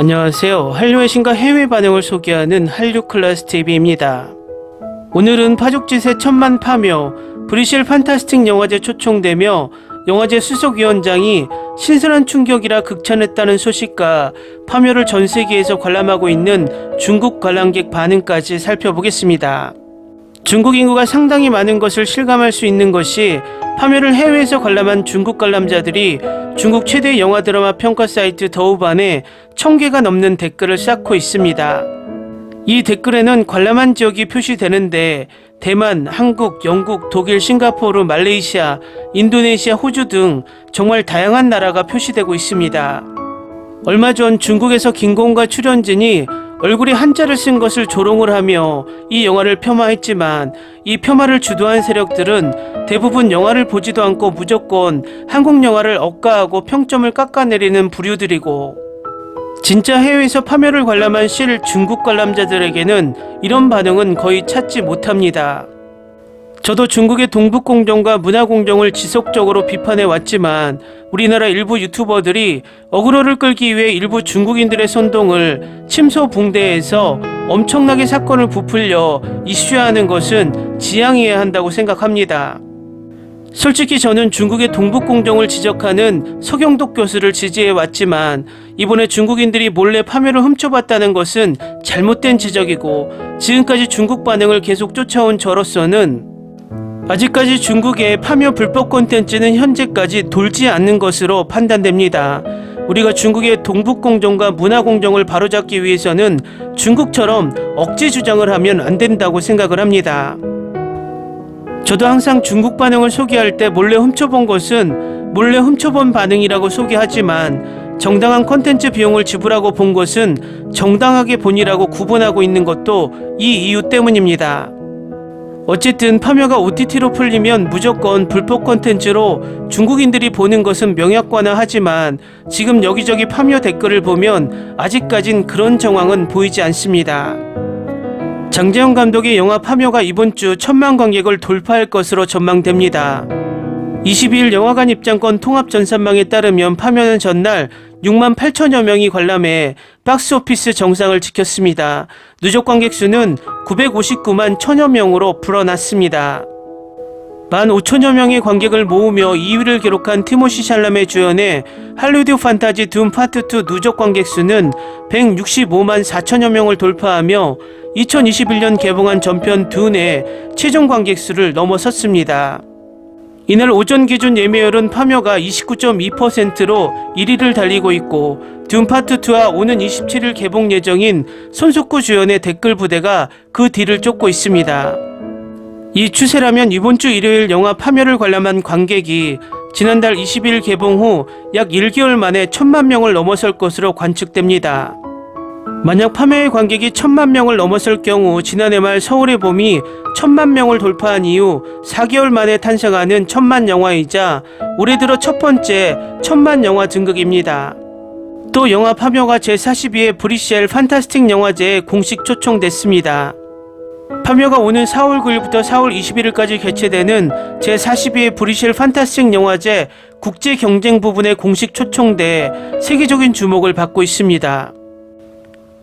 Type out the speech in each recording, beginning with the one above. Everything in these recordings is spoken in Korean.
안녕하세요. 한류의 신과 해외 반응을 소개하는 한류클래스TV입니다. 오늘은 파죽지세 천만 파묘, 브뤼셀 판타스틱 영화제 초청되며 영화제 수석위원장이 신선한 충격이라 극찬했다는 소식과 파묘를 전 세계에서 관람하고 있는 중국 관람객 반응까지 살펴보겠습니다. 중국 인구가 상당히 많은 것을 실감할 수 있는 것이 파묘를 해외에서 관람한 중국 관람자들이 중국 최대 영화 드라마 평가 사이트 더우반에 1000개가 넘는 댓글을 쌓고 있습니다. 이 댓글에는 관람한 지역이 표시되는데 대만, 한국, 영국, 독일, 싱가포르, 말레이시아, 인도네시아, 호주 등 정말 다양한 나라가 표시되고 있습니다. 얼마 전 중국에서 김고은과 출연진이 얼굴에 한자를 쓴 것을 조롱을 하며 이 영화를 폄하했지만 이 폄하를 주도한 세력들은 대부분 영화를 보지도 않고 무조건 한국 영화를 억까하고 평점을 깎아내리는 부류들이고, 진짜 해외에서 파묘를 관람한 실 중국 관람자들에게는 이런 반응은 거의 찾지 못합니다. 저도 중국의 동북공정과 문화공정을 지속적으로 비판해 왔지만 우리나라 일부 유튜버들이 어그로를 끌기 위해 일부 중국인들의 선동을 침소붕대에서 엄청나게 사건을 부풀려 이슈화하는 것은 지양해야 한다고 생각합니다. 솔직히 저는 중국의 동북공정을 지적하는 서경덕 교수를 지지해 왔지만 이번에 중국인들이 몰래 파묘를 훔쳐봤다는 것은 잘못된 지적이고, 지금까지 중국 반응을 계속 쫓아온 저로서는 아직까지 중국의 파묘 불법 콘텐츠는 현재까지 돌지 않는 것으로 판단됩니다. 우리가 중국의 동북공정과 문화공정을 바로잡기 위해서는 중국처럼 억지 주장을 하면 안 된다고 생각을 합니다. 저도 항상 중국 반응을 소개할 때 몰래 훔쳐본 것은 몰래 훔쳐본 반응이라고 소개하지만 정당한 콘텐츠 비용을 지불하고 본 것은 정당하게 본이라고 구분하고 있는 것도 이 이유 때문입니다. 어쨌든 파묘가 OTT로 풀리면 무조건 불법 콘텐츠로 중국인들이 보는 것은 명약관화하지만 지금 여기저기 파묘 댓글을 보면 아직까진 그런 정황은 보이지 않습니다. 장재영 감독의 영화 파묘가 이번 주 1000만 관객을 돌파할 것으로 전망됩니다. 22일 영화관 입장권 통합 전산망에 따르면 파묘는 전날 6만 8천여 명이 관람해 박스오피스 정상을 지켰습니다. 누적 관객 수는 959만 1000여 명으로 불어났습니다. 15,000여 명의 관객을 모으며 2위를 기록한 티모시 샬라메 주연의 할리우드 판타지 둠 파트 2 누적 관객 수는 165만 4천여 명을 돌파하며 2021년 개봉한 전편 둔의 최종 관객 수를 넘어섰습니다. 이날 오전 기준 예매율은 파묘가 29.2%로 1위를 달리고 있고, 둠 파트 2와 오는 27일 개봉 예정인 손석구 주연의 댓글 부대가 그 뒤를 쫓고 있습니다. 이 추세라면 이번 주 일요일 영화 파묘를 관람한 관객이 지난달 20일 개봉 후 약 1개월 만에 1000만 명을 넘어설 것으로 관측됩니다. 만약 파묘의 관객이 1000만 명을 넘어설 경우 지난해 말 서울의 봄이 1000만 명을 돌파한 이후 4개월 만에 탄생하는 1000만 영화이자 올해 들어 첫 번째 1000만 영화 등극입니다. 또 영화 파묘가 제42회 브뤼셀 판타스틱 영화제에 공식 초청됐습니다. 파묘가 오는 4월 9일부터 4월 21일까지 개최되는 제42회 브뤼셀 판타스틱 영화제 국제 경쟁 부분에 공식 초청돼 세계적인 주목을 받고 있습니다.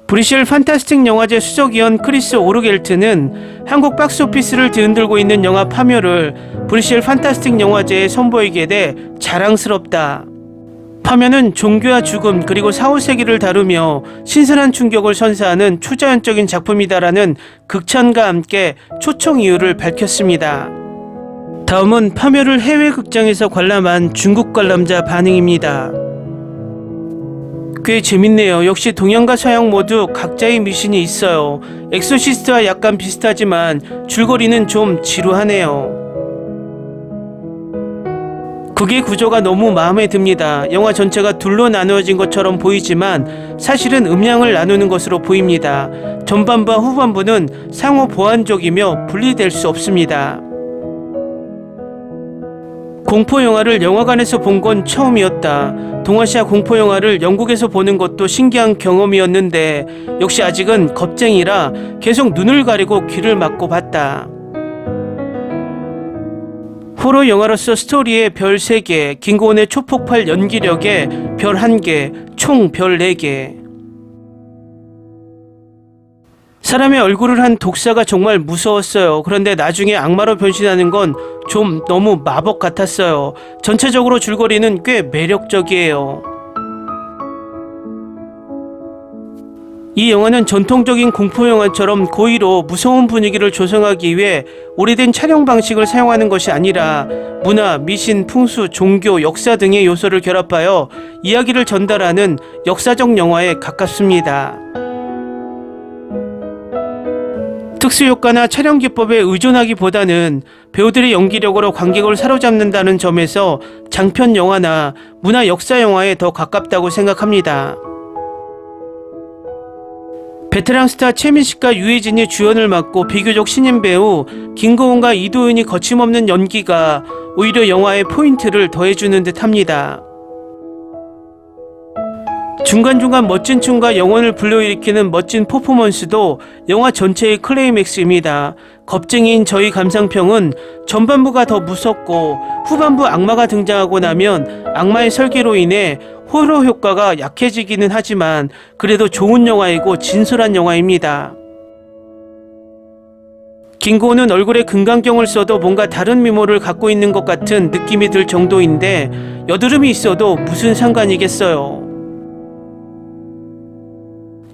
브뤼셀 판타스틱 영화제 수석위원 크리스 오르겔트는 한국 박스오피스를 뒤흔들고 있는 영화 파묘를 브뤼셀 판타스틱 영화제에 선보이게 돼 자랑스럽다. 파묘는 종교와 죽음 그리고 사후세계를 다루며 신선한 충격을 선사하는 초자연적인 작품이다라는 극찬과 함께 초청 이유를 밝혔습니다. 다음은 파묘를 해외 극장에서 관람한 중국 관람자 반응입니다. 꽤 재밌네요. 역시 동양과 서양 모두 각자의 미신이 있어요. 엑소시스트와 약간 비슷하지만 줄거리는 좀 지루하네요. 극의 구조가 너무 마음에 듭니다. 영화 전체가 둘로 나누어진 것처럼 보이지만 사실은 음량을 나누는 것으로 보입니다. 전반부와 후반부는 상호 보완적이며 분리될 수 없습니다. 공포영화를 영화관에서 본 건 처음이었다. 동아시아 공포영화를 영국에서 보는 것도 신기한 경험이었는데 역시 아직은 겁쟁이라 계속 눈을 가리고 귀를 막고 봤다. 호러 영화로서 스토리에 별 3개, 김고은의 초폭발 연기력에 별 1개, 총 별 4개. 사람의 얼굴을 한 독사가 정말 무서웠어요. 그런데 나중에 악마로 변신하는 건 좀 너무 마법 같았어요. 전체적으로 줄거리는 꽤 매력적이에요. 이 영화는 전통적인 공포영화처럼 고의로 무서운 분위기를 조성하기 위해 오래된 촬영 방식을 사용하는 것이 아니라 문화, 미신, 풍수, 종교, 역사 등의 요소를 결합하여 이야기를 전달하는 역사적 영화에 가깝습니다. 특수효과나 촬영 기법에 의존하기보다는 배우들의 연기력으로 관객을 사로잡는다는 점에서 장편 영화나 문화 역사 영화에 더 가깝다고 생각합니다. 베테랑 스타 최민식과 유해진이 주연을 맡고 비교적 신인 배우 김고은과 이도현이 거침없는 연기가 오히려 영화의 포인트를 더해주는 듯합니다. 중간중간 멋진 춤과 영혼을 불러일으키는 멋진 퍼포먼스도 영화 전체의 클라이맥스입니다. 겁쟁이인 저희 감상평은 전반부가 더 무섭고 후반부 악마가 등장하고 나면 악마의 설계로 인해 호러 효과가 약해지기는 하지만 그래도 좋은 영화이고 진솔한 영화입니다. 김고은은 얼굴에 금강경을 써도 뭔가 다른 미모를 갖고 있는 것 같은 느낌이 들 정도인데 여드름이 있어도 무슨 상관이겠어요.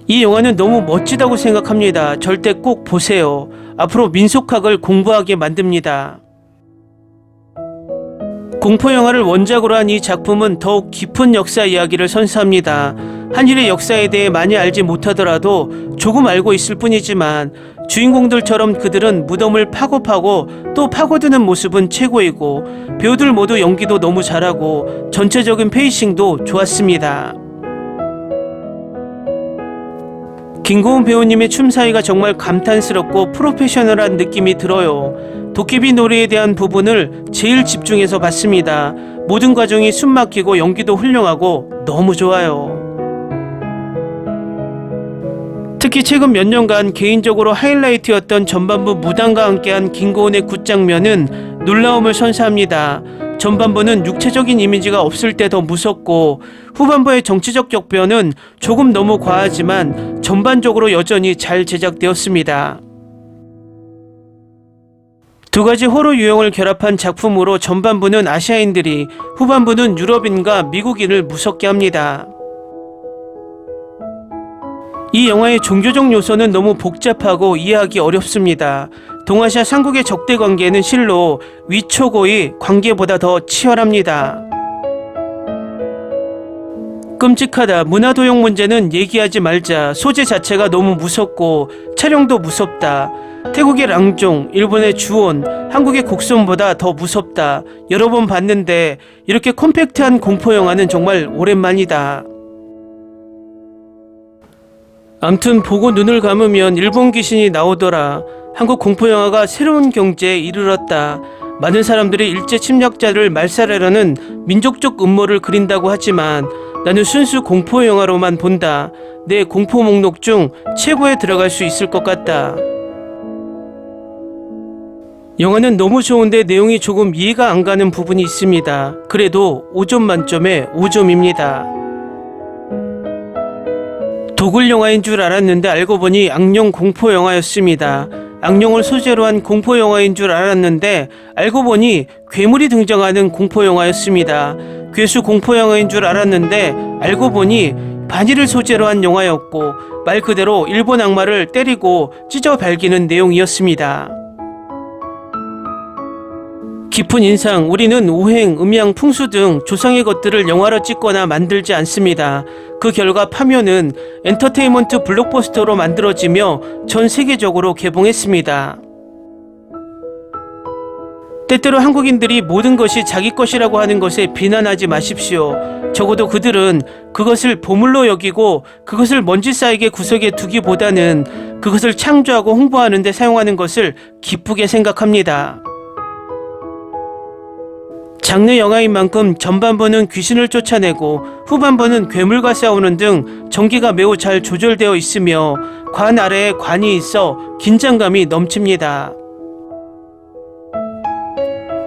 이 영화는 너무 멋지다고 생각합니다. 절대 꼭 보세요. 앞으로 민속학을 공부하게 만듭니다. 공포영화를 원작으로 한 이 작품은 더욱 깊은 역사 이야기를 선사합니다. 한일의 역사에 대해 많이 알지 못하더라도 조금 알고 있을 뿐이지만 주인공들처럼 그들은 무덤을 파고 또 파고드는 모습은 최고이고 배우들 모두 연기도 너무 잘하고 전체적인 페이싱도 좋았습니다. 김고은 배우님의 춤 사이가 정말 감탄스럽고 프로페셔널한 느낌이 들어요. 도깨비 노래에 대한 부분을 제일 집중해서 봤습니다. 모든 과정이 숨막히고 연기도 훌륭하고 너무 좋아요. 특히 최근 몇 년간 개인적으로 하이라이트였던 전반부 무당과 함께한 김고은의 굿장면은 놀라움을 선사합니다. 전반부는 육체적인 이미지가 없을 때 더 무섭고 후반부의 정치적 격변은 조금 너무 과하지만 전반적으로 여전히 잘 제작되었습니다. 두 가지 호러 유형을 결합한 작품으로 전반부는 아시아인들이, 후반부는 유럽인과 미국인을 무섭게 합니다. 이 영화의 종교적 요소는 너무 복잡하고 이해하기 어렵습니다. 동아시아 삼국의 적대 관계는 실로 위초고의 관계보다 더 치열합니다. 끔찍하다. 문화도용 문제는 얘기하지 말자. 소재 자체가 너무 무섭고 촬영도 무섭다. 태국의 랑종, 일본의 주온, 한국의 곡선보다 더 무섭다. 여러 번 봤는데 이렇게 콤팩트한 공포영화는 정말 오랜만이다. 암튼 보고 눈을 감으면 일본 귀신이 나오더라. 한국 공포영화가 새로운 경지에 이르렀다. 많은 사람들이 일제 침략자를 말살하려는 민족적 음모를 그린다고 하지만 나는 순수 공포영화로만 본다. 내 공포 목록 중 최고에 들어갈 수 있을 것 같다. 영화는 너무 좋은데 내용이 조금 이해가 안 가는 부분이 있습니다. 그래도 5점 만점에 5점입니다. 도굴 영화인 줄 알았는데 알고 보니 악령 공포 영화였습니다. 악령을 소재로 한 공포 영화인 줄 알았는데 알고 보니 괴물이 등장하는 공포 영화였습니다. 괴수 공포 영화인 줄 알았는데 알고 보니 바니를 소재로 한 영화였고 말 그대로 일본 악마를 때리고 찢어 발기는 내용이었습니다. 깊은 인상, 우리는 오행, 음양, 풍수 등 조상의 것들을 영화로 찍거나 만들지 않습니다. 그 결과 파묘는 엔터테인먼트 블록버스터로 만들어지며 전 세계적으로 개봉했습니다. 때때로 한국인들이 모든 것이 자기 것이라고 하는 것에 비난하지 마십시오. 적어도 그들은 그것을 보물로 여기고 그것을 먼지 쌓이게 구석에 두기보다는 그것을 창조하고 홍보하는 데 사용하는 것을 기쁘게 생각합니다. 장르 영화인 만큼 전반부는 귀신을 쫓아내고 후반부는 괴물과 싸우는 등 전개가 매우 잘 조절되어 있으며 관 아래에 관이 있어 긴장감이 넘칩니다.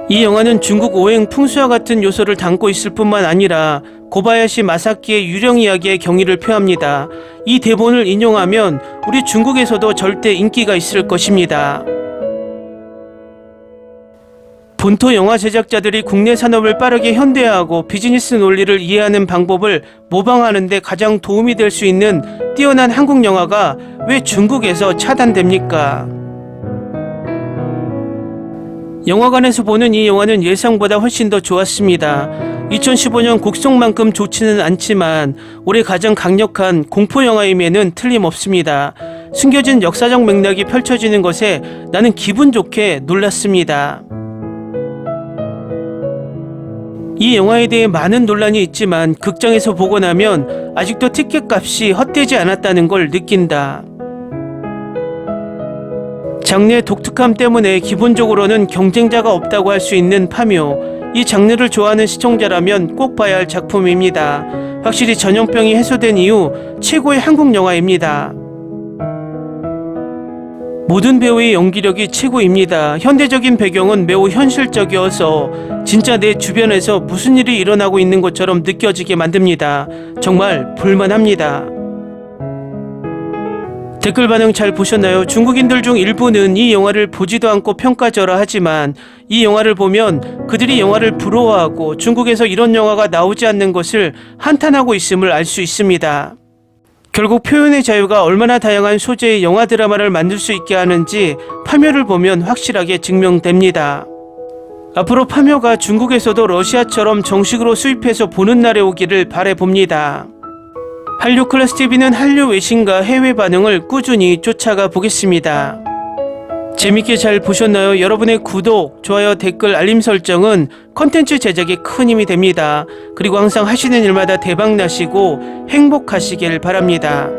이 영화는 중국 오행 풍수와 같은 요소를 담고 있을 뿐만 아니라 고바야시 마사키의 유령 이야기의 경위를 표합니다. 이 대본을 인용하면 우리 중국에서도 절대 인기가 있을 것입니다. 본토 영화 제작자들이 국내 산업을 빠르게 현대화하고 비즈니스 논리를 이해하는 방법을 모방하는 데 가장 도움이 될 수 있는 뛰어난 한국 영화가 왜 중국에서 차단됩니까? 영화관에서 보는 이 영화는 예상보다 훨씬 더 좋았습니다. 2015년 곡성만큼 좋지는 않지만 올해 가장 강력한 공포영화임에는 틀림없습니다. 숨겨진 역사적 맥락이 펼쳐지는 것에 나는 기분 좋게 놀랐습니다. 이 영화에 대해 많은 논란이 있지만 극장에서 보고 나면 아직도 티켓 값이 헛되지 않았다는 걸 느낀다. 장르의 독특함 때문에 기본적으로는 경쟁자가 없다고 할 수 있는 파묘. 이 장르를 좋아하는 시청자라면 꼭 봐야 할 작품입니다. 확실히 전염병이 해소된 이후 최고의 한국 영화입니다. 모든 배우의 연기력이 최고입니다. 현대적인 배경은 매우 현실적이어서 진짜 내 주변에서 무슨 일이 일어나고 있는 것처럼 느껴지게 만듭니다. 정말 볼만합니다. 댓글 반응 잘 보셨나요? 중국인들 중 일부는 이 영화를 보지도 않고 평가절하 하지만 이 영화를 보면 그들이 영화를 부러워하고 중국에서 이런 영화가 나오지 않는 것을 한탄하고 있음을 알 수 있습니다. 결국 표현의 자유가 얼마나 다양한 소재의 영화 드라마를 만들 수 있게 하는지 파묘를 보면 확실하게 증명됩니다. 앞으로 파묘가 중국에서도 러시아처럼 정식으로 수입해서 보는 날에 오기를 바라봅니다. 한류클래스TV는 한류 외신과 해외 반응을 꾸준히 쫓아가 보겠습니다. 재밌게 잘 보셨나요? 여러분의 구독, 좋아요, 댓글, 알림 설정은 컨텐츠 제작에 큰 힘이 됩니다. 그리고 항상 하시는 일마다 대박 나시고 행복하시길 바랍니다.